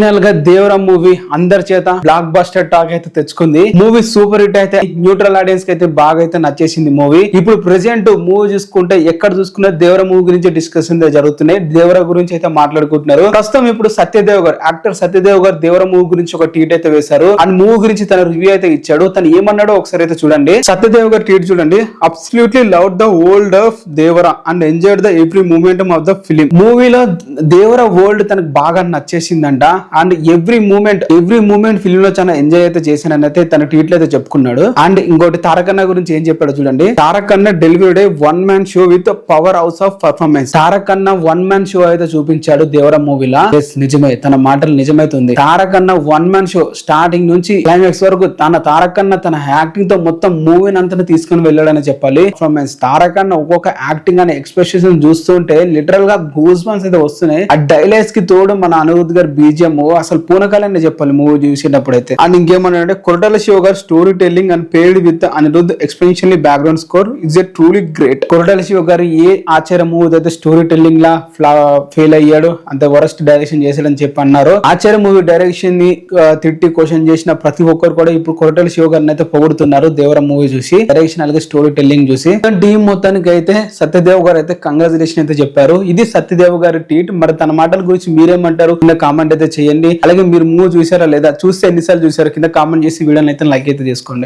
Final గా దేవరం movie అందరి చేత బ్లాక్ బస్టర్ టాక్ అయితే తెచ్చుకుంది. మూవీ సూపర్ హిట్ అయితే న్యూట్రల్ ఆడియన్స్ కి అయితే బాగా అయితే నచ్చేసింది మూవీ. ఇప్పుడు ప్రెసెంట్ మూవీ చూసుకుంటే ఎక్కడ చూసుకున్న దేవర మూవీ గురించి డిస్కషన్ జరుగుతున్నాయి. దేవర గురించి అయితే మాట్లాడుకుంటున్నారు. ప్రస్తుతం ఇప్పుడు సత్యదేవ్ గారు, యాక్టర్ సత్యదేవ్ గారు దేవర మూవీ గురించి ఒక ట్వీట్ అయితే వేశారు. అండ్ మూవీ గురించి తన రివ్యూ అయితే ఇచ్చాడు. తను ఏమన్నాడో ఒకసారి అయితే చూడండి. సత్యదేవ్ గారు ట్వీట్ చూడండి. Absolutely love the world of Devara and enjoyed the every moment of the film. మూవీలో దేవర వరల్డ్ తనకు బాగా నచ్చేసిందంట. అండ్ ఎవ్రీ మూమెంట్ ఫిల్మ్ లో చాలా ఎంజాయ్ అయితే చేశానని అయితే తన ట్వీట్ లో అయితే చెప్పుకున్నాడు. అండ్ ఇంకోటి తారకన్న గురించి ఏం చెప్పాడు చూడండి. తారకన్న delivered one man show with powerhouse of performance. తారకన్న వన్ మ్యాన్ షో అయితే చూపించాడు దేవర మూవీలో. నిజమే, తన మాటలు నిజమైతుంది. తారకన్న వన్ మ్యాన్ షో స్టార్టింగ్ నుంచి క్లైమాక్స్ వరకు తారకన్న తన యాక్టింగ్ తో మొత్తం మూవీని అంతా తీసుకుని వెళ్ళాడని చెప్పాలి. పర్ఫార్మెన్స్ తారకన్న ఒక్కొక్క యాక్టింగ్ అనే ఎక్స్ప్రెషన్ చూస్తుంటే లిటరల్ గా గూస్ బంప్స్ అయితే వస్తున్నాయి. ఆ డైలాగ్స్ కి తోడు మన అనిరుద్ గారి బీజిఎం అసలు పూనకాలని చెప్పాలి మూవీ చూసేటప్పుడు అయితే. అండ్ ఇంకేమన్నాడంటే కొరటాల శివ గారు storytelling and paid with Anirudh exceptionally background score is a truly great. Koratala Siva గారు ఏ ఆచార్య మూవీ అయితే స్టోరీ టెల్లింగ్ లా ఫెయిల్ అయ్యాడు, అంత వరస్ట్ డైరెక్షన్ చేశాడని చెప్పి అన్నారు. ఆచార్య మూవీ డైరెక్షన్ ని తిట్టి క్వశ్చన్ చేసిన ప్రతి ఒక్కరు కూడా ఇప్పుడు కొరటాల శివ గారిని అయితే పొగుడుతున్నారు దేవర మూవీ చూసి, డైరెక్షన్ అలాగే స్టోరీ టెల్లింగ్ చూసి. టీం మొత్తానికి అయితే సత్యదేవ్ గారు అయితే కంగ్రాచులేషన్ అయితే చెప్పారు. ఇది సత్యదేవ్ గారి ట్వీట్. మరి తన మాటల గురించి మీరేమంటారు కింద కామెంట్ అయితే చేయండి. అలాగే మీరు మూవీ చూసారా లేదా, చూస్తే ఎన్నిసార్లు చూసారు కింద కామెంట్ చేసి వీడియోని అయితే లైక్ అయితే చేసుకోండి.